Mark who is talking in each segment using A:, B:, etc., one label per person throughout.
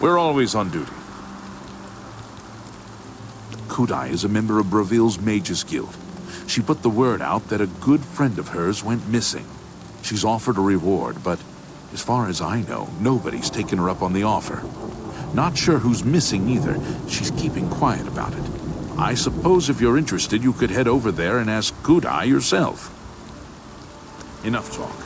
A: We're always on duty. Kudai is a member of Braville's Mages Guild. She put the word out that a good friend of hers went missing. She's offered a reward, but as far as I know, nobody's taken her up on the offer. Not sure who's missing either. She's keeping quiet about it. I suppose if you're interested, you could head over there and ask Kudai yourself. Enough talk.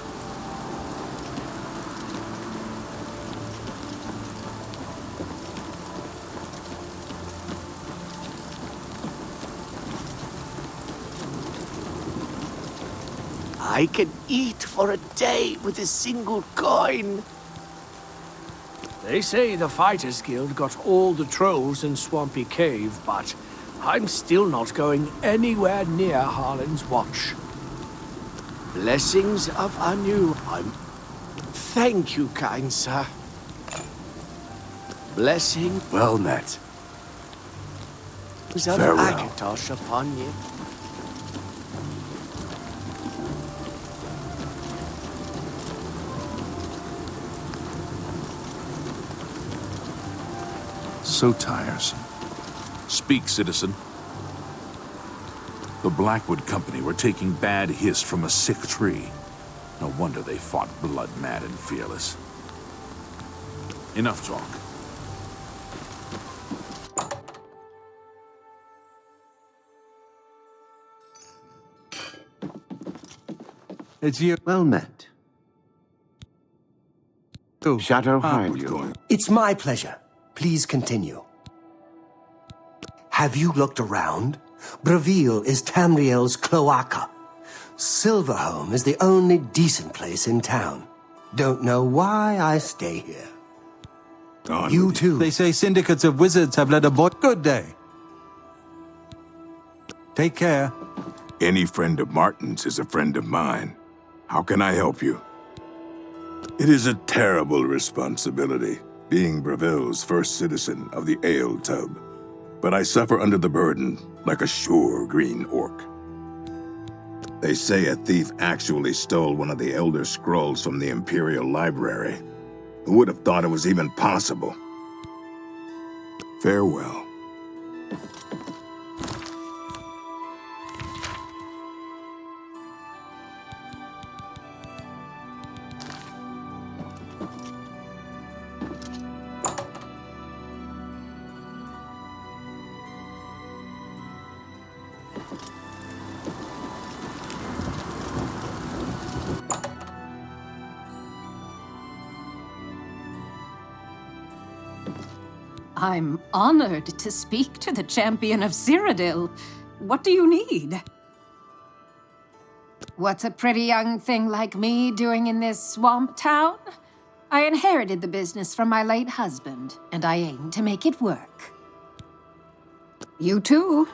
B: I can eat for a day with a single coin.
C: They say the Fighters Guild got all the trolls in Swampy Cave, but I'm still not going anywhere near Harlan's watch.
B: Blessings of Anu. Thank you, kind sir. Blessing
D: Well met.
B: of
D: Farewell.
B: Akatosh upon you.
A: So tiresome. Speak, citizen. The Blackwood Company were taking bad hiss from a sick tree. No wonder they fought blood-mad and fearless. Enough talk.
D: It's you.
E: Well met.
D: Oh,
E: Shadow, how are
D: what's
E: you?
D: going?
F: It's my pleasure. Please continue. Have you looked around? Braville is Tamriel's cloaca. Silverholm is the only decent place in town. Don't know why I stay here.
D: On
F: You
D: with
F: too.
G: They say syndicates of wizards have led a boy. Good day. Take care.
D: Any friend of Martin's is a friend of mine. How can I help you? It is a terrible responsibility, being Braville's first citizen of the Ale Tub. But I suffer under the burden like a sure green orc. They say a thief actually stole one of the Elder Scrolls from the Imperial Library. Who would have thought it was even possible? Farewell.
H: I'm honored to speak to the champion of Cyrodiil. What do you need? What's a pretty young thing like me doing in this swamp town? I inherited the business from my late husband, and I aim to make it work. You too.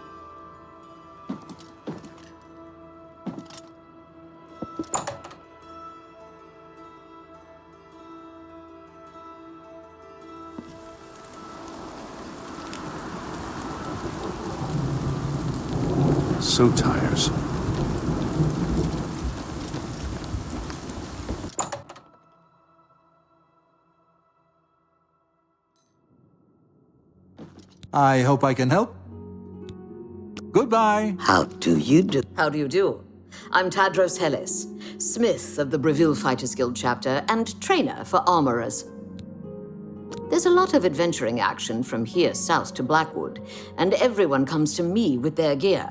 A: So tiresome.
G: I hope I can help. Goodbye.
E: How do you do?
I: How do you do? I'm Tadros Hellis, smith of the Braville Fighters Guild chapter and trainer for armorers. There's a lot of adventuring action from here south to Blackwood, and everyone comes to me with their gear.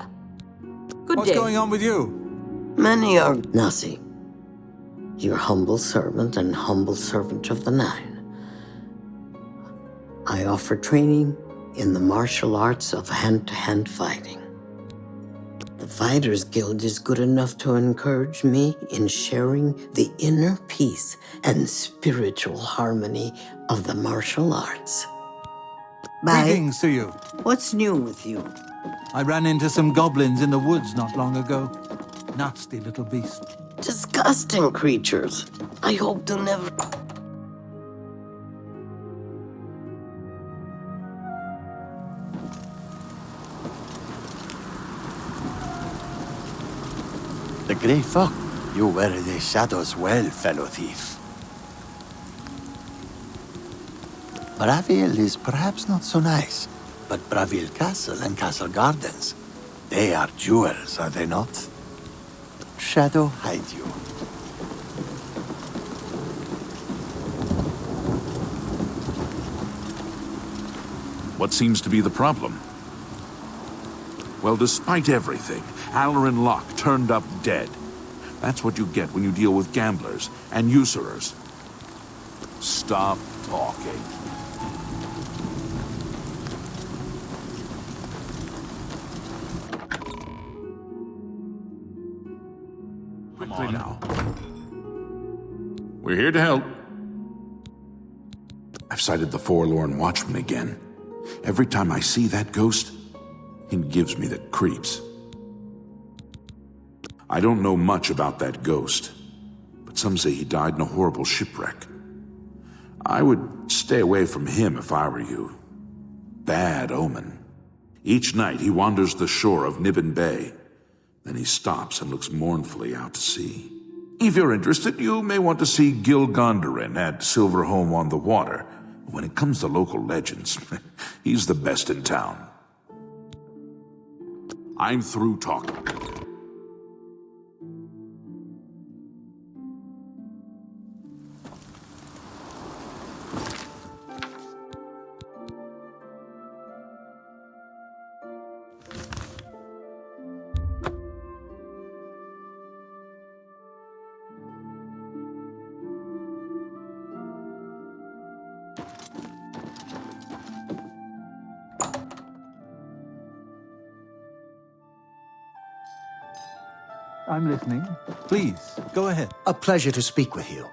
I: Good
G: What's
I: day.
G: going on with you?
E: Many are Nasi, your humble servant and humble servant of the Nine. I offer training in the martial arts of hand-to-hand fighting. The Fighters Guild is good enough to encourage me in sharing the inner peace and spiritual harmony of the martial arts. Bye.
G: Greetings to you.
E: What's new with you?
G: I ran into some goblins in the woods not long ago. Nasty little beast.
E: Disgusting creatures. I hope to never...
B: The Grey Fox. You wear the shadows well, fellow thief.
J: Bravil is perhaps not so nice, but Bravil Castle and Castle Gardens, they are jewels, are they not? Shadow hide you.
A: What seems to be the problem? Well, despite everything, Alarin Locke turned up dead. That's what you get when you deal with gamblers and usurers. Stop talking. Quickly now. We're here to help. I've sighted the forlorn watchman again. Every time I see that ghost, it gives me the creeps. I don't know much about that ghost, but some say he died in a horrible shipwreck. I would stay away from him if I were you. Bad omen. Each night he wanders the shore of Nibbin Bay. Then he stops and looks mournfully out to sea. If you're interested, you may want to see Gil Gondarin at Silverholm on the Water. When it comes to local legends, he's the best in town. I'm through talking.
G: I'm listening. Please, go ahead.
F: A pleasure to speak with you.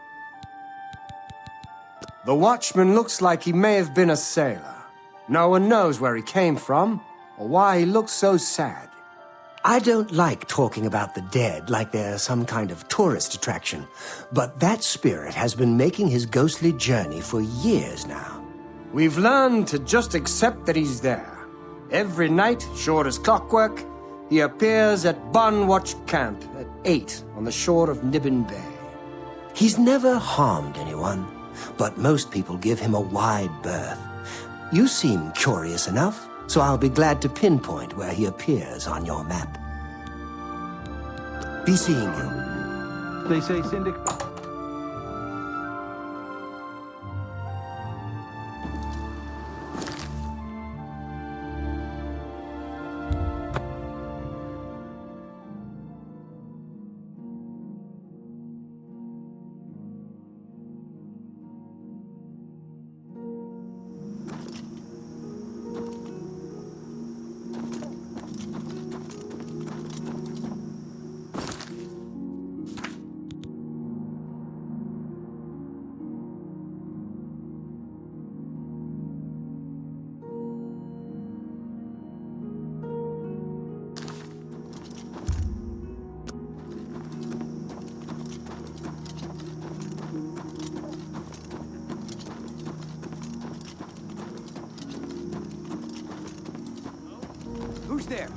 F: The watchman looks like he may have been a sailor. No one knows where he came from, or why he looks so sad. I don't like talking about the dead like they're some kind of tourist attraction, but that spirit has been making his ghostly journey for years now. We've learned to just accept that he's there. Every night, short as clockwork, he appears at Bunwatch Camp at 8 on the shore of Nibbin Bay. He's never harmed anyone, but most people give him a wide berth. You seem curious enough, so I'll be glad to pinpoint where he appears on your map. Be seeing you.
G: They say Syndic...
C: Who's there?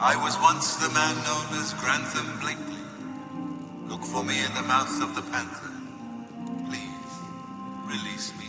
K: I was once the man known as Grantham Blakely. Look for me in the mouth of the panther. Please, release me.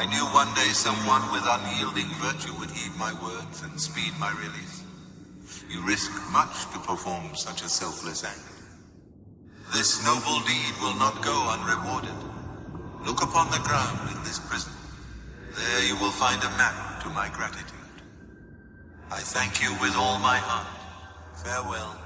K: I knew one day someone with unyielding virtue would heed my words and speed my release. You risk much to perform such a selfless act. This noble deed will not go unrewarded. Look upon the ground in this prison. There you will find a map to my gratitude. I thank you with all my heart. Farewell.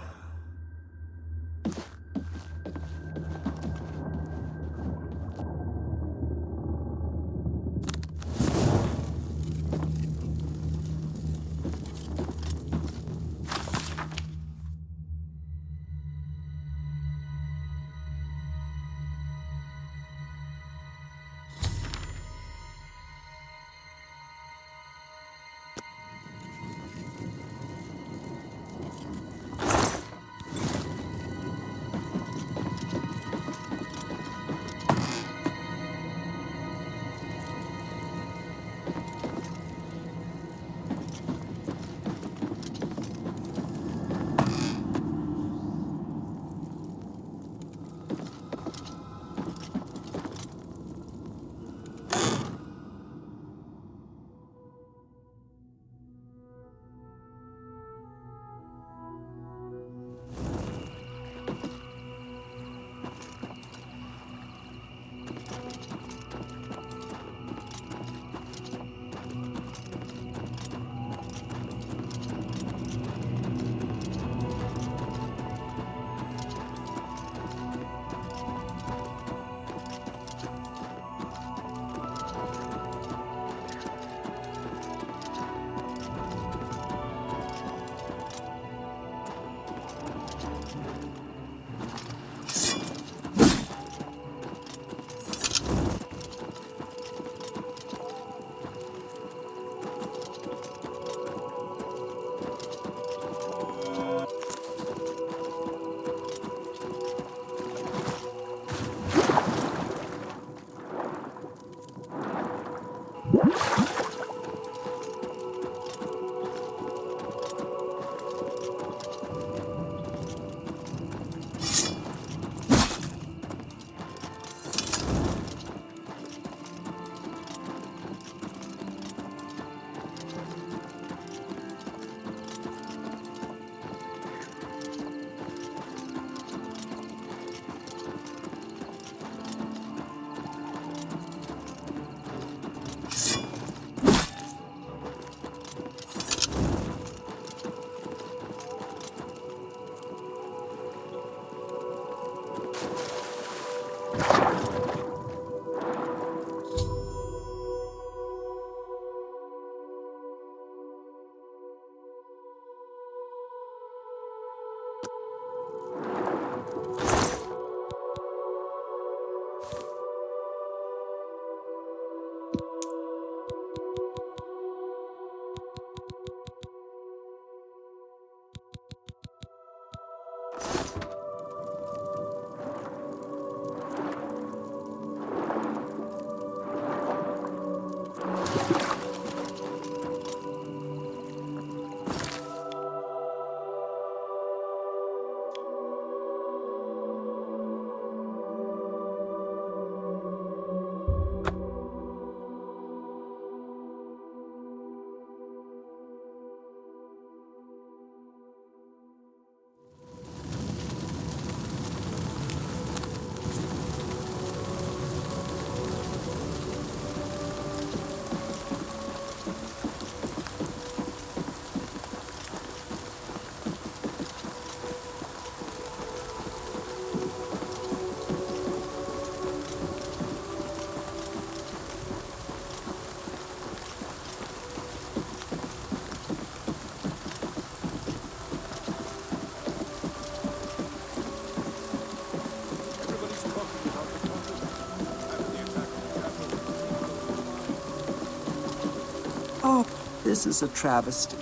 L: Oh, this is a travesty.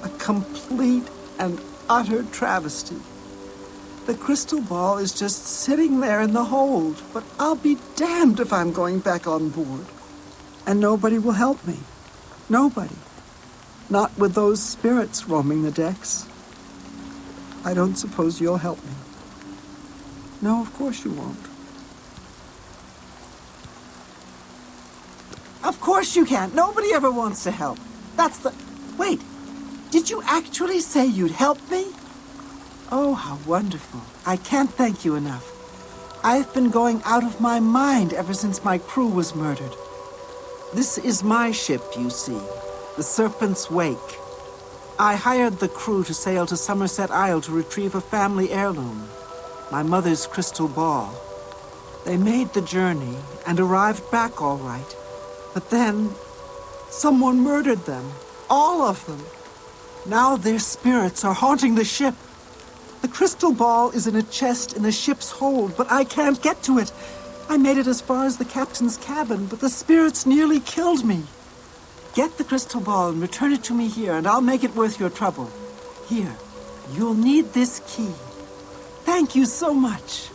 L: A complete and utter travesty. The crystal ball is just sitting there in the hold, but I'll be damned if I'm going back on board. And nobody will help me. Nobody. Not with those spirits roaming the decks. I don't suppose you'll help me. No, of course you won't. Of course you can't. Nobody ever wants to help. That's the... Wait, did you actually say you'd help me? Oh, how wonderful. I can't thank you enough. I've been going out of my mind ever since my crew was murdered. This is my ship, you see, the Serpent's Wake. I hired the crew to sail to Somerset Isle to retrieve a family heirloom, my mother's crystal ball. They made the journey and arrived back all right. But then, someone murdered them. All of them. Now their spirits are haunting the ship. The crystal ball is in a chest in the ship's hold, but I can't get to it. I made it as far as the captain's cabin, but the spirits nearly killed me. Get the crystal ball and return it to me here, and I'll make it worth your trouble. Here, you'll need this key. Thank you so much.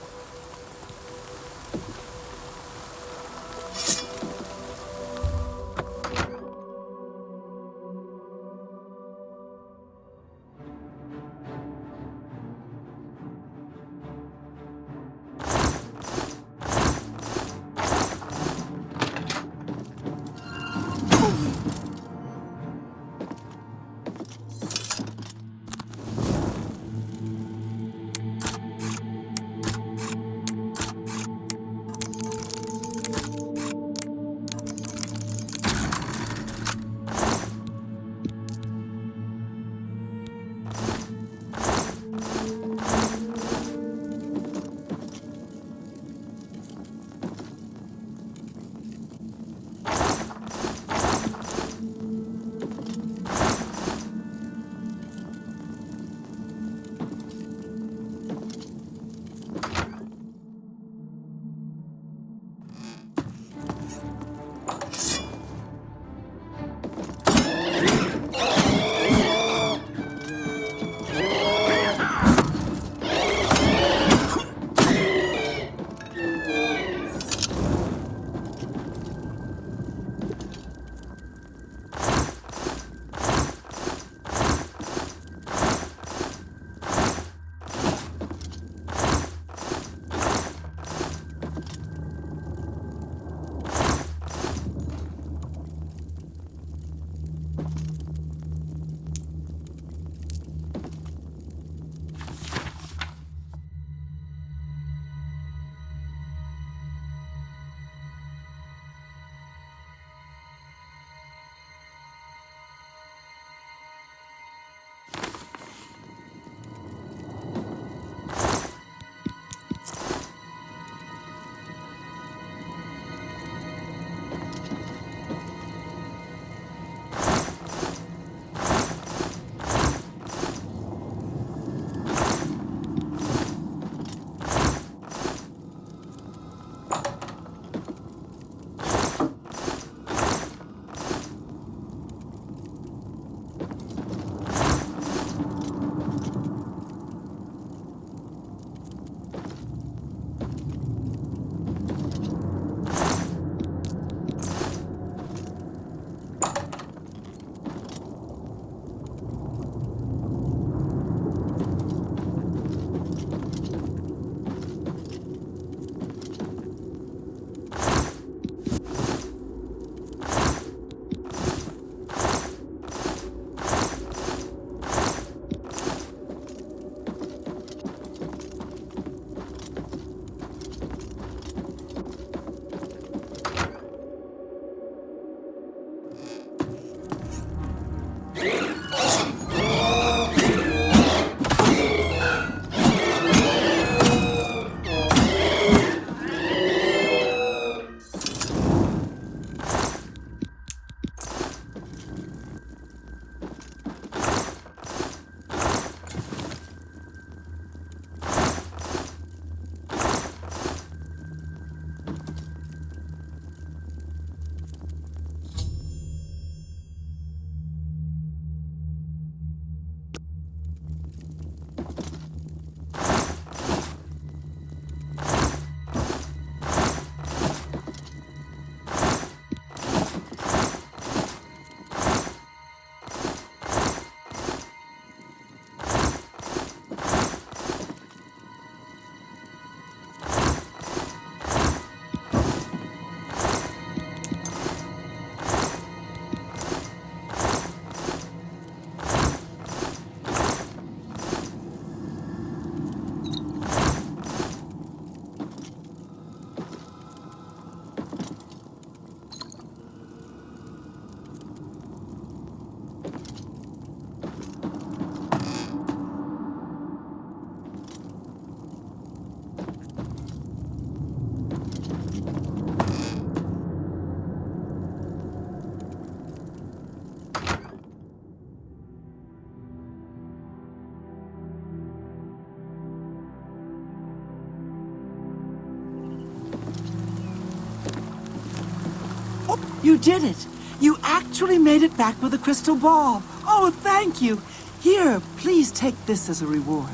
L: You did it! You actually made it back with a crystal ball! Oh, thank you! Here, please take this as a reward.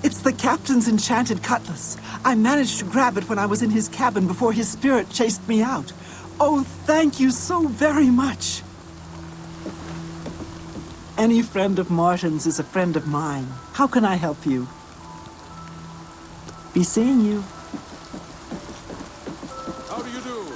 L: It's the captain's enchanted cutlass. I managed to grab it when I was in his cabin before his spirit chased me out. Oh, thank you so very much! Any friend of Martin's is a friend of mine. How can I help you? Be seeing you.
A: How do you do?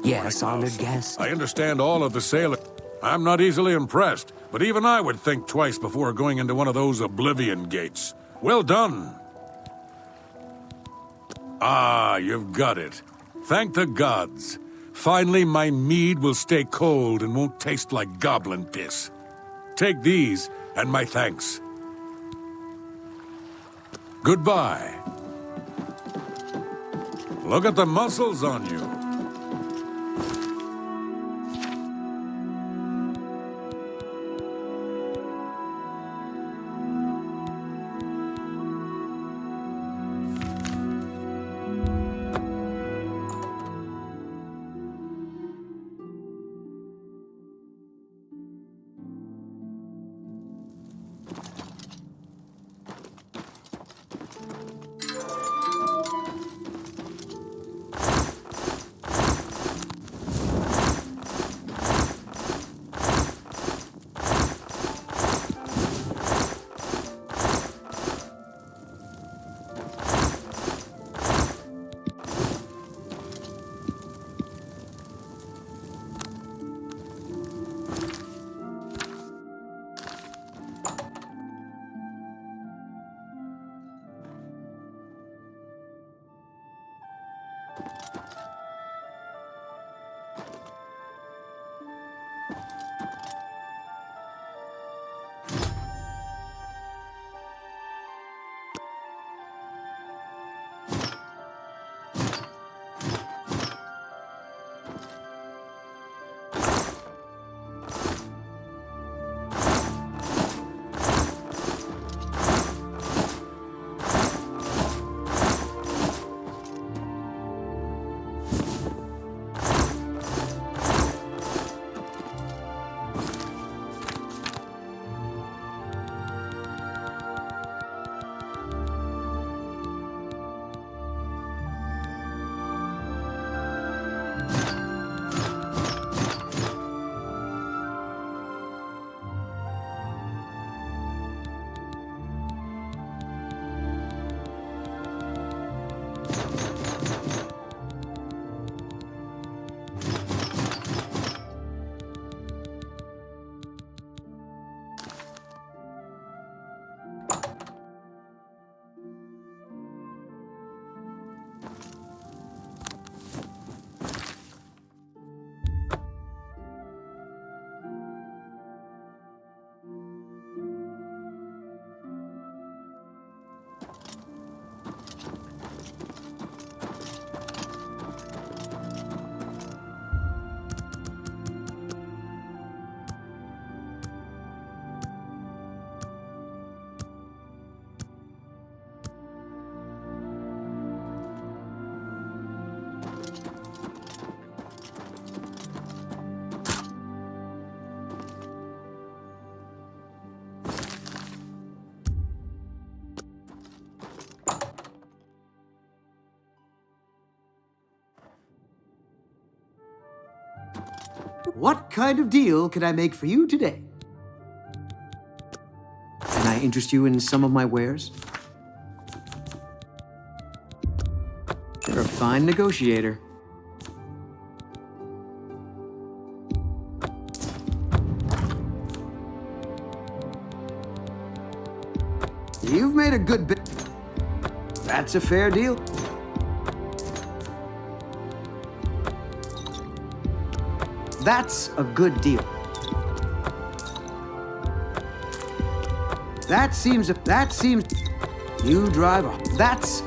F: Yes, honored guest.
M: I understand all of the sailor. I'm not easily impressed, but even I would think twice before going into one of those Oblivion gates. Well done. Ah, you've got it. Thank the gods. Finally, my mead will stay cold and won't taste like goblin piss. Take these, and my thanks. Goodbye. Look at the muscles on you.
N: What kind of deal can I make for you today? Can I interest you in some of my wares? You're a fine negotiator. You've made a good bit. That's a fair deal. That's a good deal. That seems, you drive off. That's...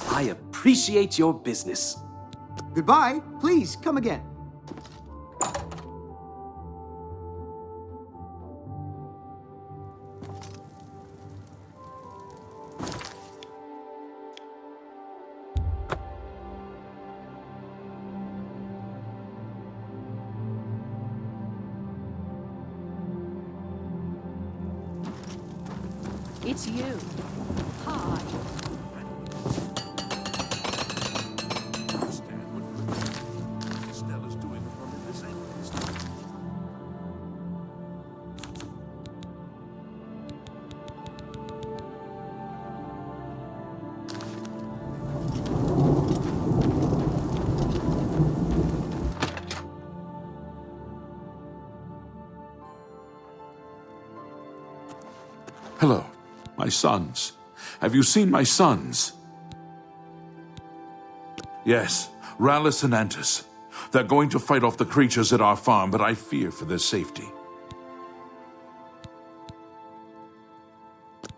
B: I appreciate your business.
N: Goodbye. Please, come again.
O: It's you. Hi.
A: Hello, my sons. Have you seen my sons? Yes, Rallis and Antis. They're going to fight off the creatures at our farm, but I fear for their safety.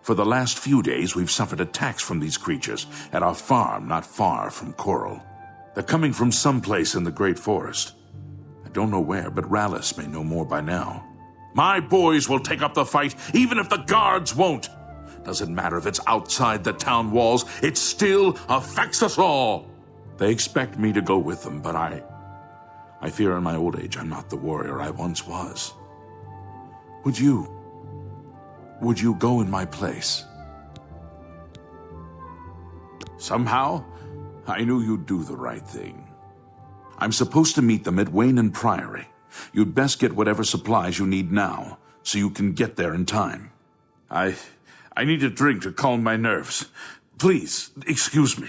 A: For the last few days, we've suffered attacks from these creatures at our farm not far from Coral. They're coming from someplace in the Great Forest. I don't know where, but Rallis may know more by now. My boys will take up the fight, even if the guards won't. Doesn't matter if it's outside the town walls, it still affects us all. They expect me to go with them, but I fear in my old age I'm not the warrior I once was. Would you go in my place? Somehow, I knew you'd do the right thing. I'm supposed to meet them at Wayne Priory. You'd best get whatever supplies you need now, so you can get there in time. I need a drink to calm my nerves. Please, excuse me.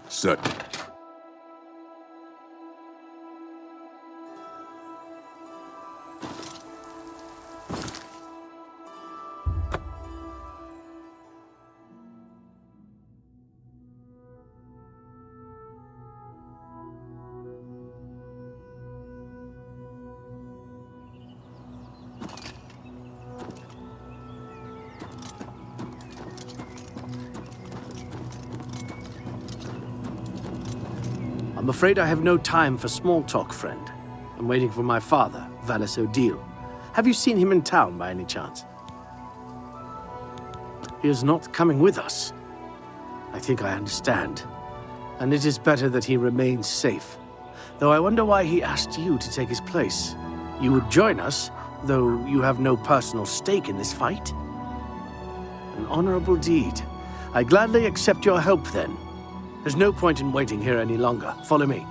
D: Sutton.
C: I'm afraid I have no time for small talk, friend. I'm waiting for my father, Valis Odile. Have you seen him in town by any chance? He is not coming with us. I think I understand. And it is better that he remains safe. Though I wonder why he asked you to take his place. You would join us, though you have no personal stake in this fight. An honorable deed. I gladly accept your help, then. There's no point in waiting here any longer. Follow me.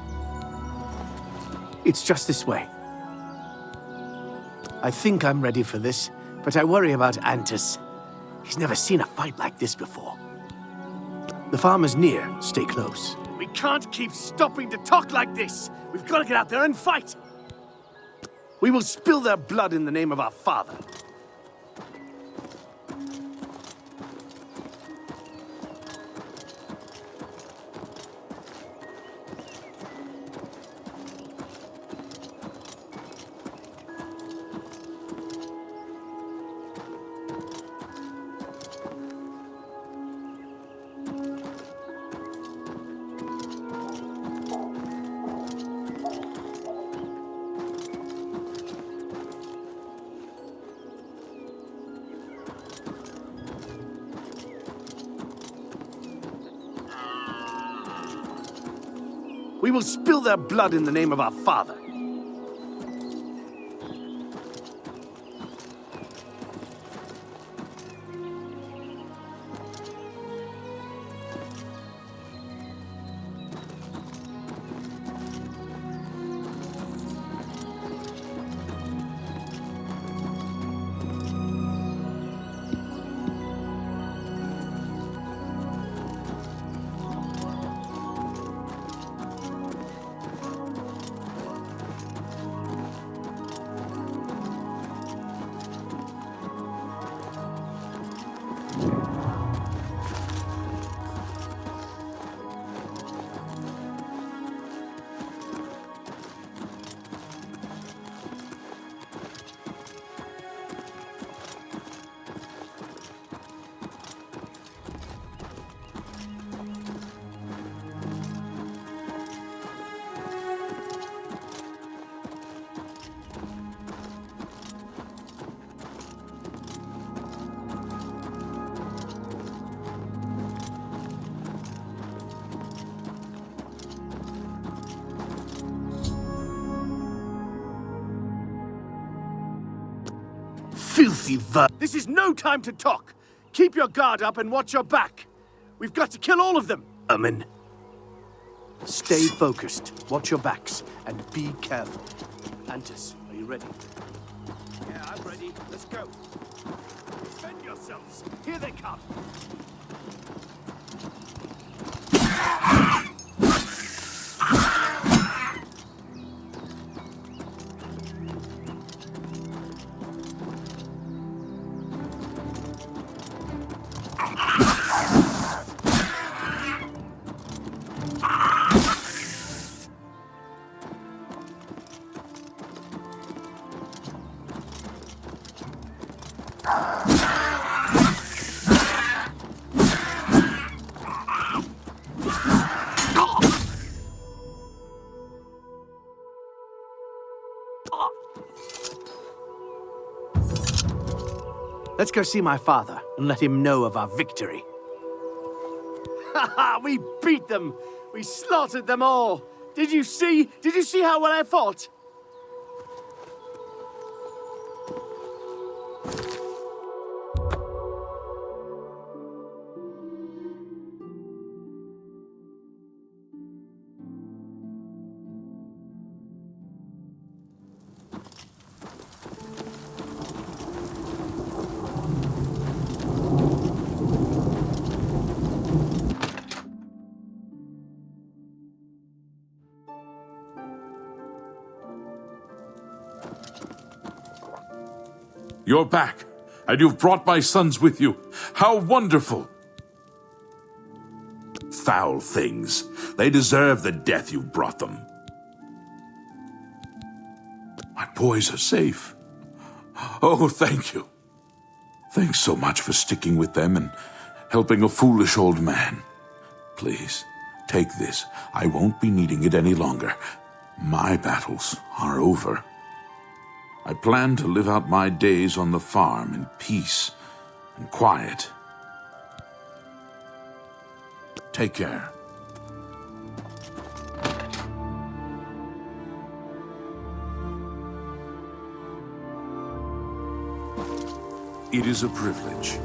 C: It's just this way. I think I'm ready for this, but I worry about Antis. He's never seen a fight like this before. The farm is near. Stay close. We can't keep stopping to talk like this. We've got to get out there and fight. We will spill their blood in the name of our father. We will spill their blood in the name of our father. Filthy This is no time to talk. Keep your guard up and watch your back. We've got to kill all of them. Amen. Stay focused, watch your backs, and be careful. Antis, are you ready? Yeah, I'm ready. Let's go. Defend yourselves. Here they come. Let's go see my father and let him know of our victory. Ha ha! We beat them! We slaughtered them all! Did you see? Did you see how well I fought?
A: You're back, and you've brought my sons with you. How wonderful! Foul things. They deserve the death you've brought them. My boys are safe. Oh, thank you. Thanks so much for sticking with them and helping a foolish old man. Please, take this. I won't be needing it any longer. My battles are over. I plan to live out my days on the farm in peace and quiet. Take care. It is a privilege.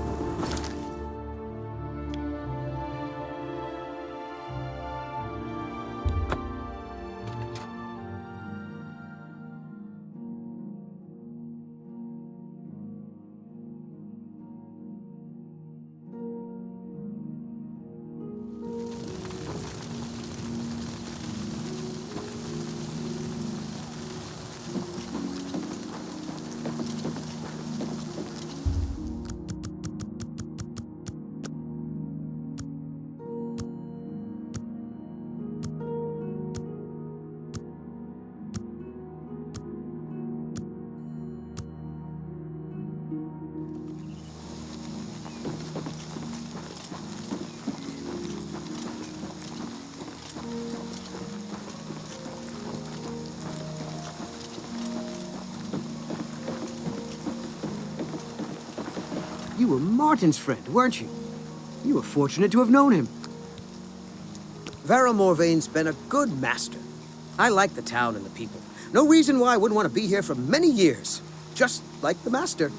N: You were Martin's friend, weren't you? You were fortunate to have known him.
F: Vera Morvaine's been a good master. I like the town and the people. No reason why I wouldn't want to be here for many years. Just like the master.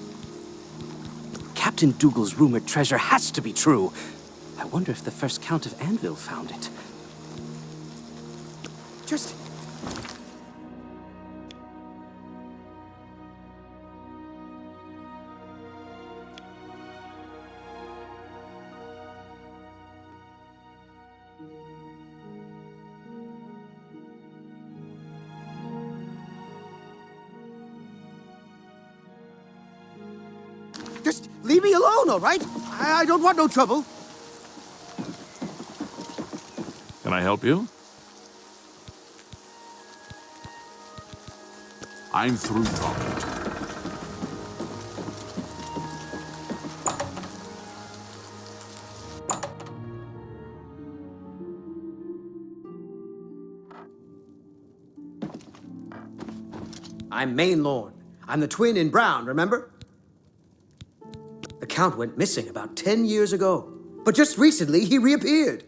B: Captain Dougal's rumored treasure has to be true. I wonder if the first Count of Anvil found it.
F: Just... Just leave me alone, all right? I don't want no trouble.
A: Can I help you? I'm through talking to you.
F: I'm Main Lorne. I'm the twin in brown, remember? The Count went missing about 10 years ago. But just recently, he reappeared.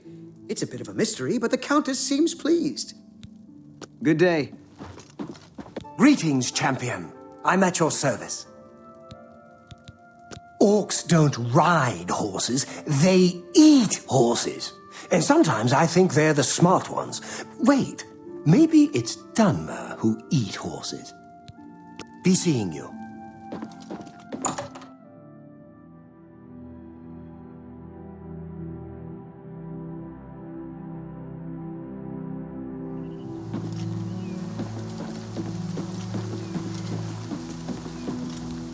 F: It's a bit of a mystery, but the Countess seems pleased.
N: Good day. Greetings, champion. I'm at your service.
F: don't ride horses, they eat horses. And sometimes I think they're the smart ones. Wait, maybe it's Dunmer who eat horses. Be seeing you.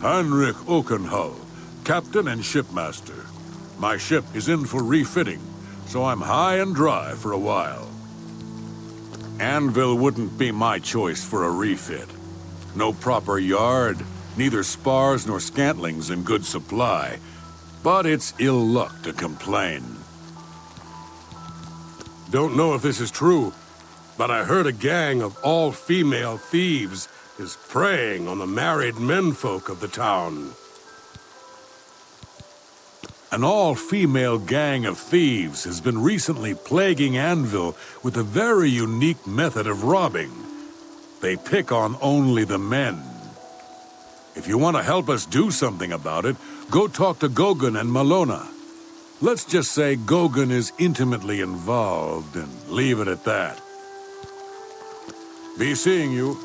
M: Heinrich Okenhull, captain and shipmaster. My ship is in for refitting, so I'm high and dry for a while. Anvil wouldn't be my choice for a refit. No proper yard, neither spars nor scantlings in good supply. But it's ill luck to complain.
P: Don't know if this is true, but I heard a gang of all-female thieves is preying on the married menfolk of the town.
M: An all-female gang of thieves has been recently plaguing Anvil with a very unique method of robbing. They pick on only the men. If you want to help us do something about it, go talk to Gogan and Malona. Let's just say Gogan is intimately involved and leave it at that. Be seeing you.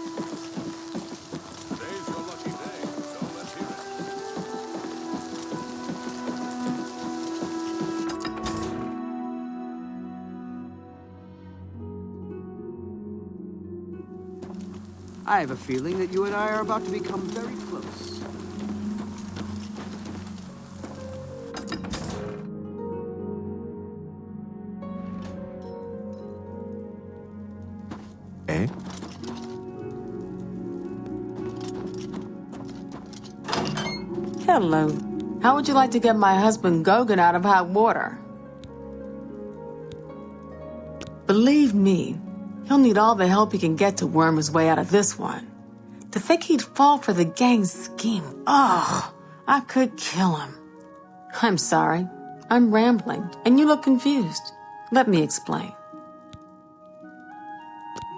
N: I have a feeling that you and I are about to become very close.
Q: Eh?
R: Hello. How would you like to get my husband Gogan out of hot water? Believe me, he'll need all the help he can get to worm his way out of this one. To think he'd fall for the gang's scheme, ugh, I could kill him. I'm sorry, I'm rambling, and you look confused. Let me explain.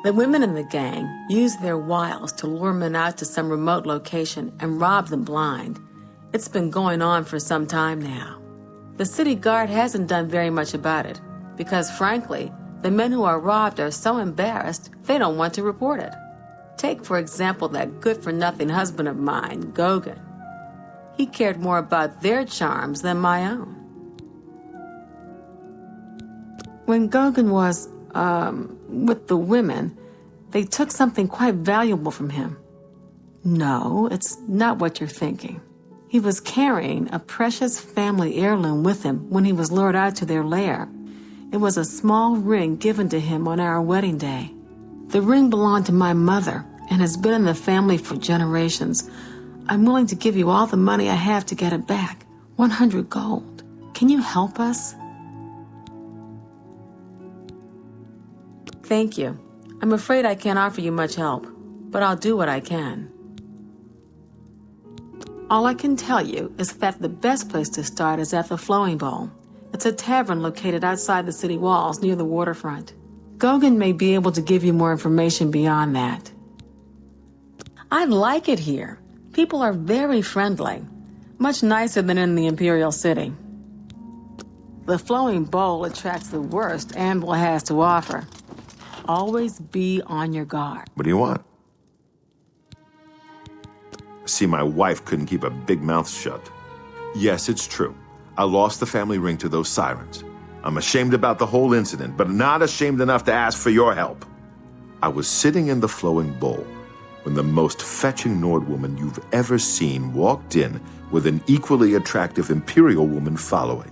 R: The women in the gang use their wiles to lure men out to some remote location and rob them blind. It's been going on for some time now. The city guard hasn't done very much about it, because frankly, the men who are robbed are so embarrassed, they don't want to report it. Take, for example, that good-for-nothing husband of mine, Gogan. He cared more about their charms than my own. When Gogan was, with the women, they took something quite valuable from him. No, it's not what you're thinking. He was carrying a precious family heirloom with him when he was lured out to their lair. It was a small ring given to him on our wedding day. The ring belonged to my mother and has been in the family for generations. I'm willing to give you all the money I have to get it back. 100 gold. Can you help us? Thank you. I'm afraid I can't offer you much help, but I'll do what I can. All I can tell you is that the best place to start is at the Flowing Bowl. It's a tavern located outside the city walls near the waterfront. Gogan may be able to give you more information beyond that. I like it here. People are very friendly. Much nicer than in the Imperial City. The Flowing Bowl attracts the worst Anvil has to offer. Always be on your guard.
Q: What do you want? See, my wife couldn't keep a big mouth shut. Yes, it's true. I lost the family ring to those sirens. I'm ashamed about the whole incident, but not ashamed enough to ask for your help. I was sitting in the Flowing Bowl when the most fetching Nord woman you've ever seen walked in with an equally attractive Imperial woman following.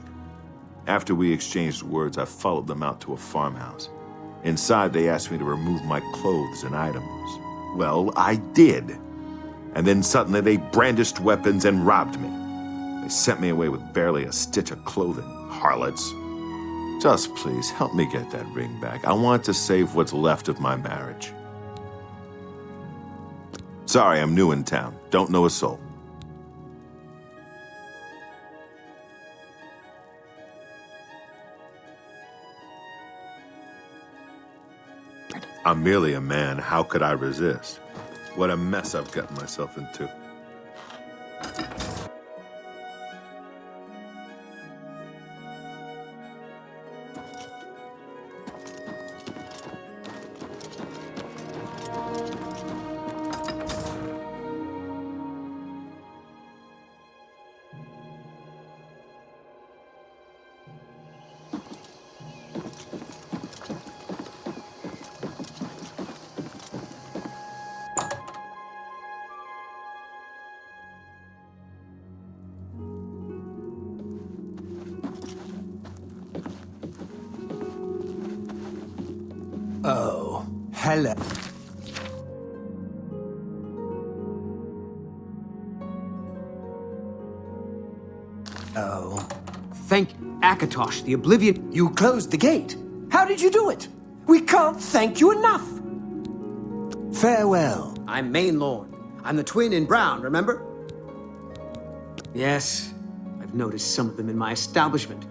Q: After we exchanged words, I followed them out to a farmhouse. Inside, they asked me to remove my clothes and items. Well, I did. And then suddenly they brandished weapons and robbed me. They sent me away with barely a stitch of clothing, harlots. Just please, help me get that ring back. I want to save what's left of my marriage. Sorry, I'm new in town. Don't know a soul. I'm merely a man. How could I resist? What a mess I've gotten myself into.
F: Oh, hello. Oh.
N: Thank Akatosh, the Oblivion...
F: You closed the gate. How did you do it? We can't thank you enough. Farewell.
N: I'm Main Lord. I'm the twin in brown, remember? Yes, I've noticed some of them in my establishment.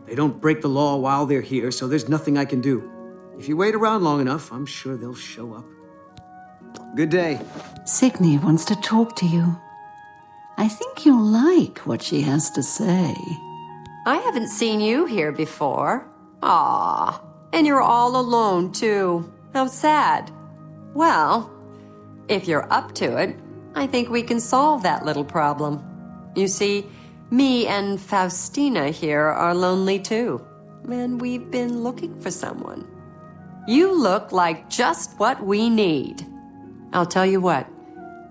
N: They don't break the law while they're here, so there's nothing I can do. If you wait around long enough, I'm sure they'll show up. Good day.
S: Signy wants to talk to you. I think you'll like what she has to say.
O: I haven't seen you here before. Ah, and you're all alone, too. How sad. Well, if you're up to it, I think we can solve that little problem. You see, me and Faustina here are lonely, too. And we've been looking for someone. You look like just what we need. I'll tell you what.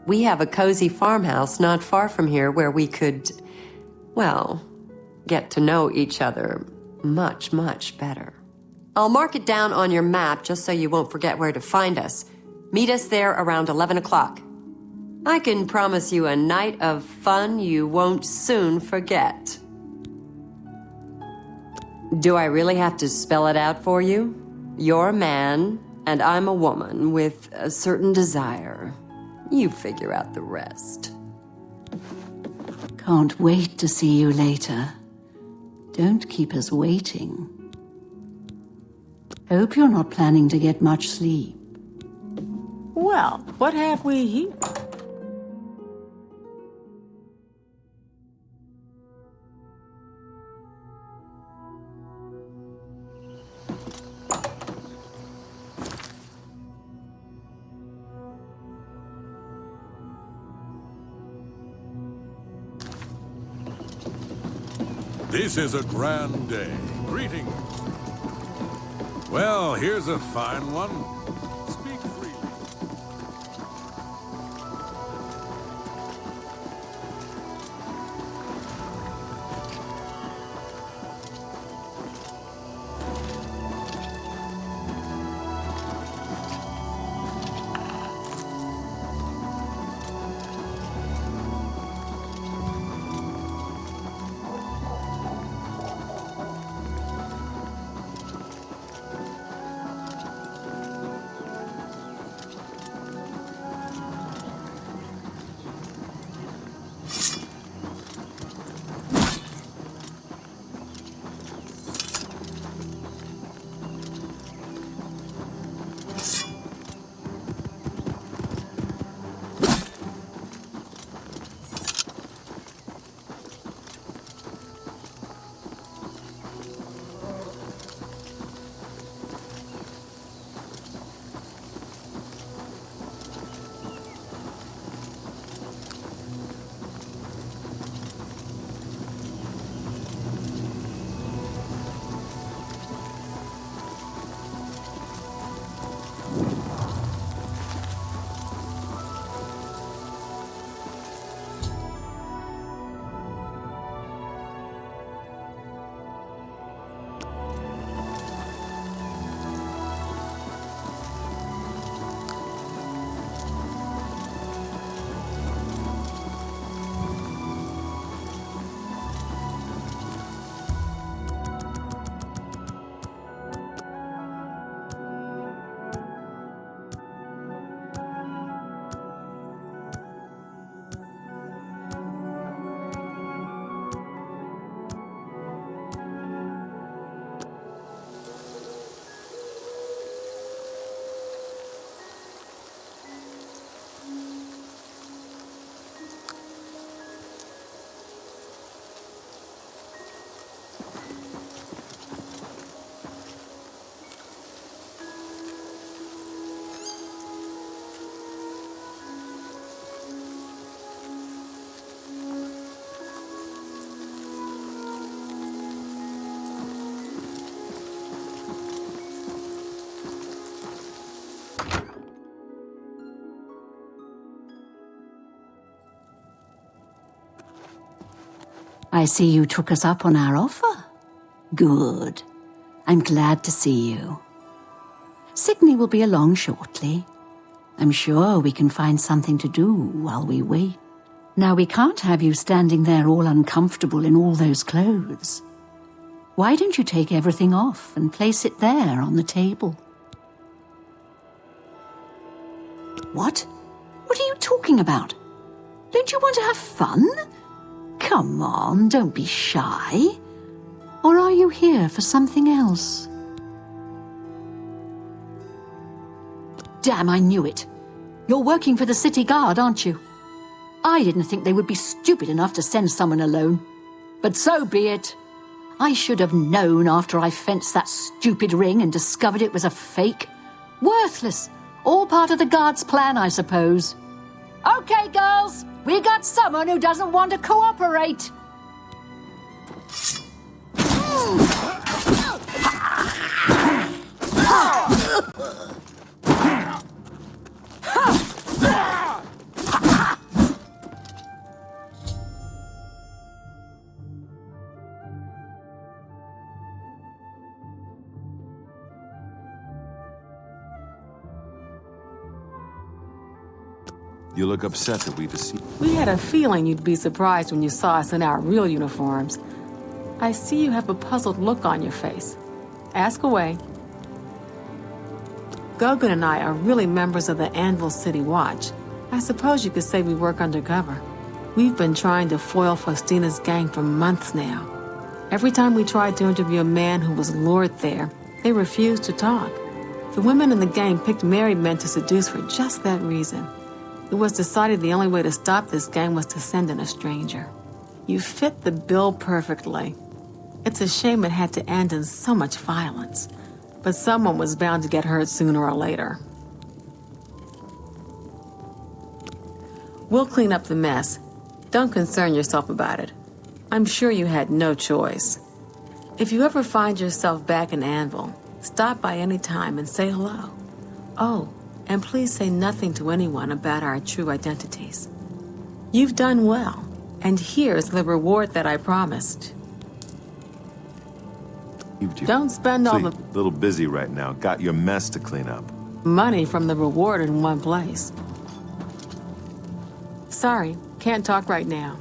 O: We have a cozy farmhouse not far from here where we could, well, get to know each other much, much better. I'll mark it down on your map just so you won't forget where to find us. Meet us there around 11 o'clock. I can promise you a night of fun you won't soon forget. Do I really have to spell it out for you? You're a man, and I'm a woman with a certain desire. You figure out the rest.
S: Can't wait to see you later. Don't keep us waiting. Hope you're not planning to get much sleep.
R: Well, what have we here?
M: This is a grand day. Greetings. Well, here's a fine one. Speak freely.
S: I see you took us up on our offer. Good. I'm glad to see you. Sydney will be along shortly. I'm sure we can find something to do while we wait. Now, we can't have you standing there all uncomfortable in all those clothes. Why don't you take everything off and place it there on the table? What? What are you talking about? Don't you want to have fun? Come on, don't be shy. Or are you here for something else? Damn, I knew it. You're working for the city guard, aren't you? I didn't think they would be stupid enough to send someone alone. But so be it. I should have known after I fenced that stupid ring and discovered it was a fake. Worthless. All part of the guard's plan, I suppose. Okay, girls. We got someone who doesn't want to cooperate.
Q: You look upset that we deceived.
R: We had a feeling you'd be surprised when you saw us in our real uniforms. I see you have a puzzled look on your face. Ask away. Gogan and I are really members of the Anvil City Watch. I suppose you could say we work undercover. We've been trying to foil Faustina's gang for months now. Every time we tried to interview a man who was lured there, they refused to talk. The women in the gang picked married men to seduce for just that reason. It was decided the only way to stop this gang was to send in a stranger. You fit the bill perfectly. It's a shame it had to end in so much violence. But someone was bound to get hurt sooner or later. We'll clean up the mess. Don't concern yourself about it. I'm sure you had no choice. If you ever find yourself back in Anvil, stop by any time and say hello. Oh, and please say nothing to anyone about our true identities. You've done well, and here's the reward that I promised. Don't spend all the
Q: little busy right now. Got your mess to clean up.
R: money from the reward in one place. Sorry, can't talk right now.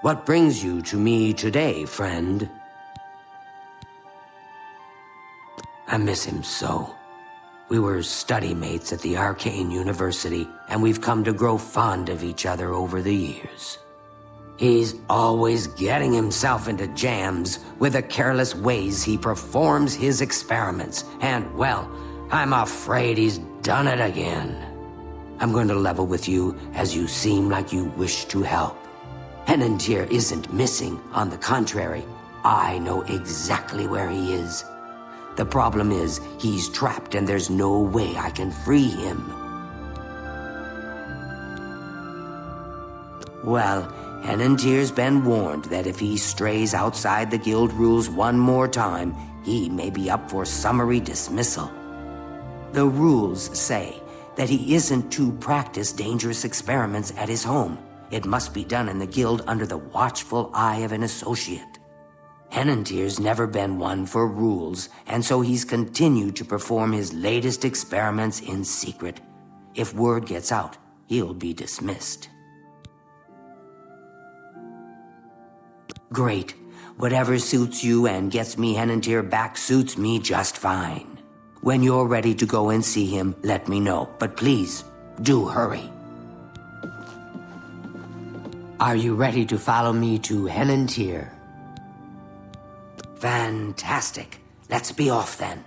T: What brings you to me today, friend? I miss him so. We were study mates at the Arcane University, and we've come to grow fond of each other over the years. He's always getting himself into jams with the careless ways he performs his experiments, and, well, I'm afraid he's done it again. I'm going to level with you, as you seem like you wish to help. Henantier isn't missing. On the contrary, I know exactly where he is. The problem is, he's trapped and there's no way I can free him. Well, Henantier's been warned that if he strays outside the guild rules one more time, he may be up for summary dismissal. The rules say that he isn't to practice dangerous experiments at his home. It must be done in the guild under the watchful eye of an associate. Henantier's never been one for rules, and so he's continued to perform his latest experiments in secret. If word gets out, he'll be dismissed. Great. Whatever suits you and gets me Henantier back suits me just fine. When you're ready to go and see him, let me know. But please, do hurry. Are you ready to follow me to Henantier? Fantastic. Let's be off then.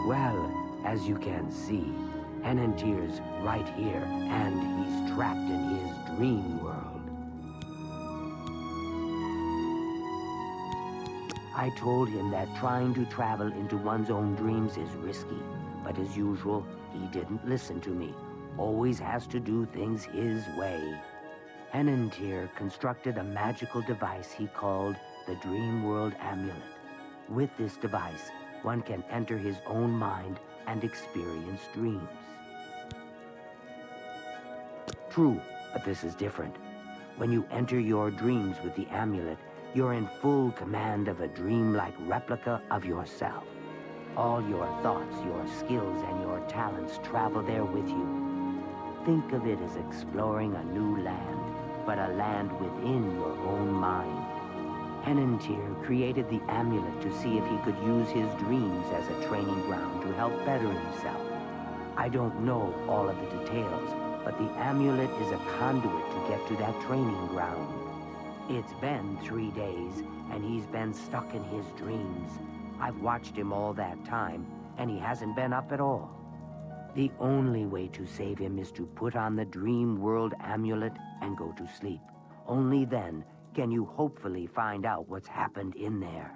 T: Well, as you can see, Henantier's right here, and he's trapped in his dream world. I told him that trying to travel into one's own dreams is risky, but as usual, he didn't listen to me. Always has to do things his way. Henantier constructed a magical device he called the Dream World Amulet. With this device, one can enter his own mind and experience dreams. True, but this is different. When you enter your dreams with the amulet, you're in full command of a dreamlike replica of yourself. All your thoughts, your skills, and your talents travel there with you. Think of it as exploring a new land, but a land within your own mind. Henantier created the amulet to see if he could use his dreams as a training ground to help better himself. I don't know all of the details, but the amulet is a conduit to get to that training ground. It's been 3 days, and he's been stuck in his dreams. I've watched him all that time, and he hasn't been up at all. The only way to save him is to put on the Dream World Amulet and go to sleep. Only then can you hopefully find out what's happened in there.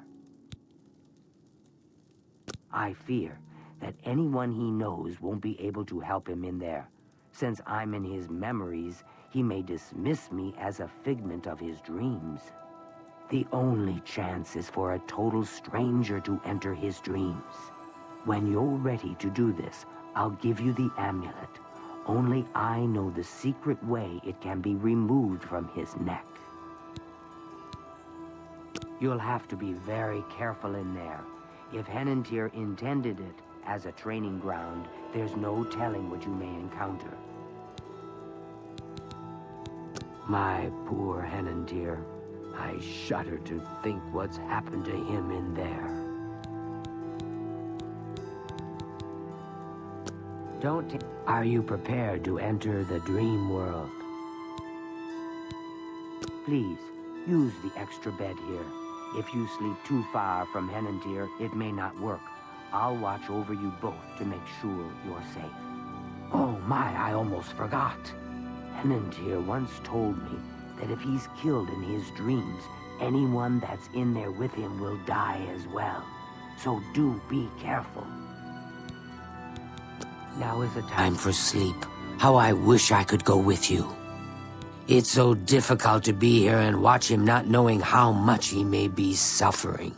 T: I fear that anyone he knows won't be able to help him in there. Since I'm in his memories, he may dismiss me as a figment of his dreams. The only chance is for a total stranger to enter his dreams. When you're ready to do this, I'll give you the amulet. Only I know the secret way it can be removed from his neck. You'll have to be very careful in there. If Henantier intended it as a training ground, there's no telling what you may encounter. My poor Henantier. I shudder to think what's happened to him in there. Are you prepared to enter the dream world? Please, use the extra bed here. If you sleep too far from Henantier, it may not work. I'll watch over you both to make sure you're safe. Oh my, I almost forgot. tenant here once told me that if he's killed in his dreams, anyone that's in there with him will die as well. So do be careful. Now is the
B: Time for sleep. How I wish I could go with you. It's so difficult to be here and watch him not knowing how much he may be suffering.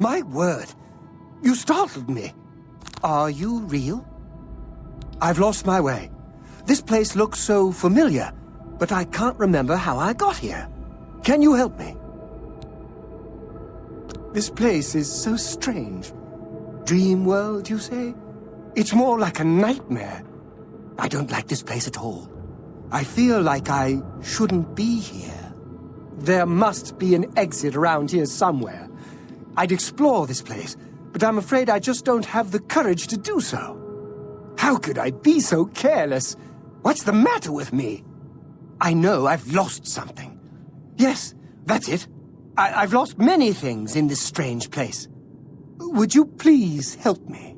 F: My word! You startled me. Are you real? I've lost my way. This place looks so familiar, but I can't remember how I got here. Can you help me? This place is so strange. Dream world, you say? It's more like a nightmare. I don't like this place at all. I feel like I shouldn't be here. There must be an exit around here somewhere. I'd explore this place, but I'm afraid I just don't have the courage to do so. How could I be so careless? What's the matter with me? I know I've lost something. Yes, that's it. I've lost many things in this strange place. Would you please help me?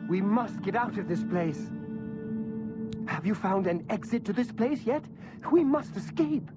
F: We must get out of this place. Have you found an exit to this place yet? We must escape.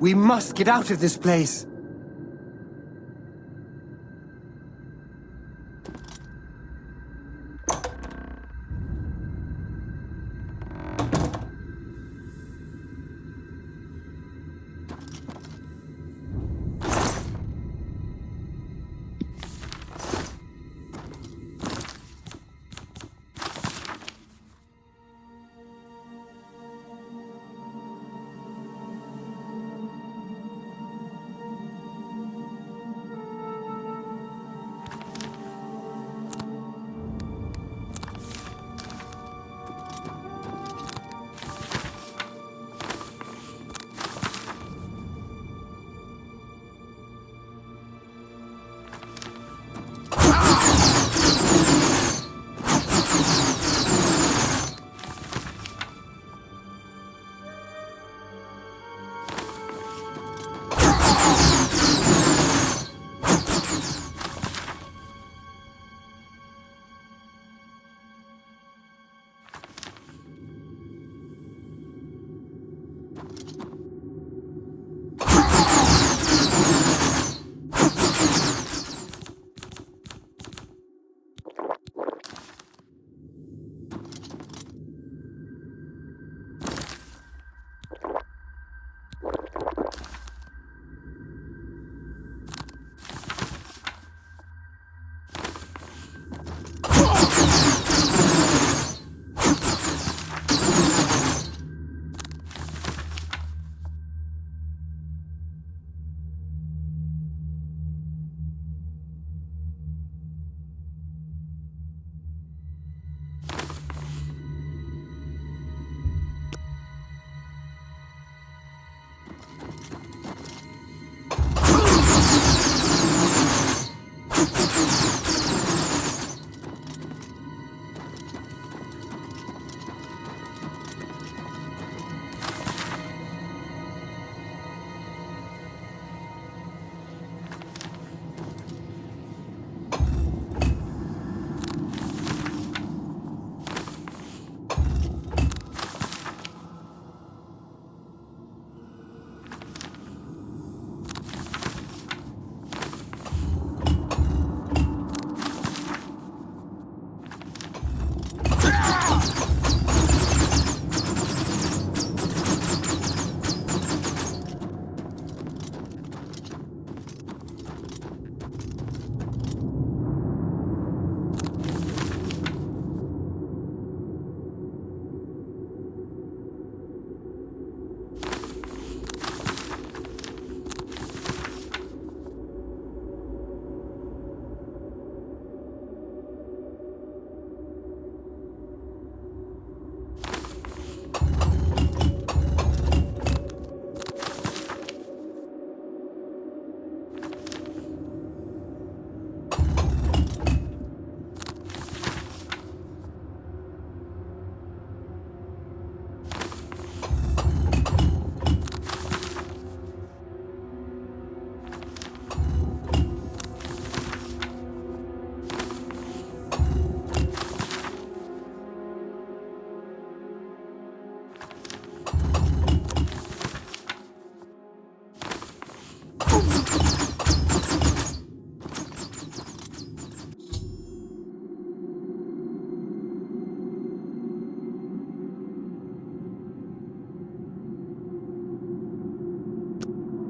F: We must get out of this place.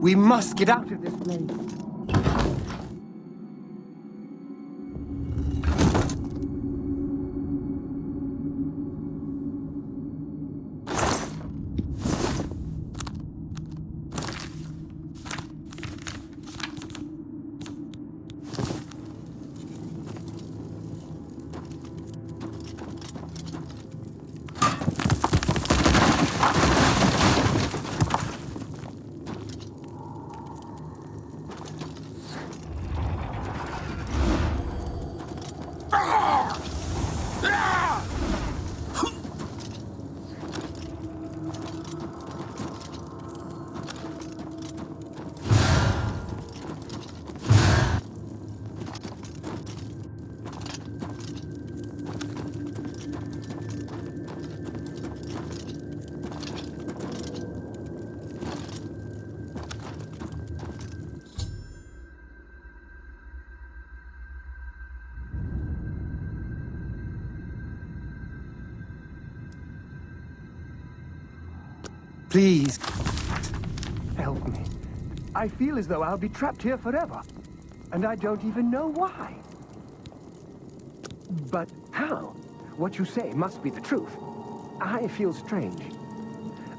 F: We must get out of this place. Please. Help me. I feel as though I'll be trapped here forever. And I don't even know why. But how? What you say must be the truth. I feel strange.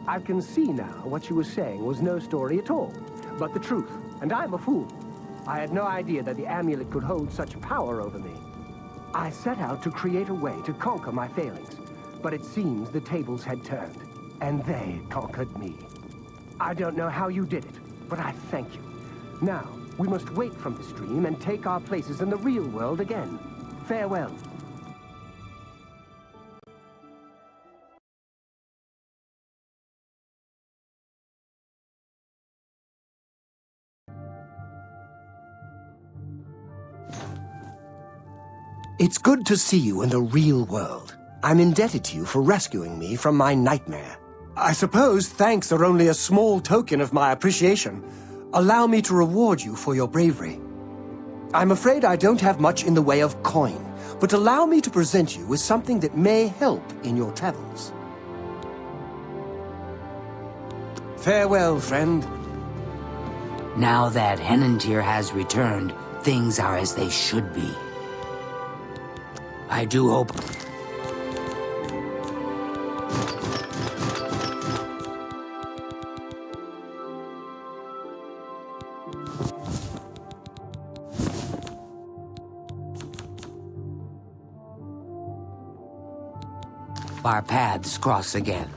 F: I can see now what you were saying was no story at all, but the truth. And I'm a fool. I had no idea that the amulet could hold such power over me. I set out to create a way to conquer my failings, but it seems the tables had turned, and they conquered me. I don't know how you did it, but I thank you. Now, we must wake from this dream and take our places in the real world again. Farewell. It's good to see you in the real world. I'm indebted to you for rescuing me from my nightmare. I suppose thanks are only a small token of my appreciation. Allow me to reward you for your bravery. I'm afraid I don't have much in the way of coin, but allow me to present you with something that may help in your travels. Farewell, friend.
B: Now that Henantir has returned, things are as they should be. I do hope... Our paths cross again.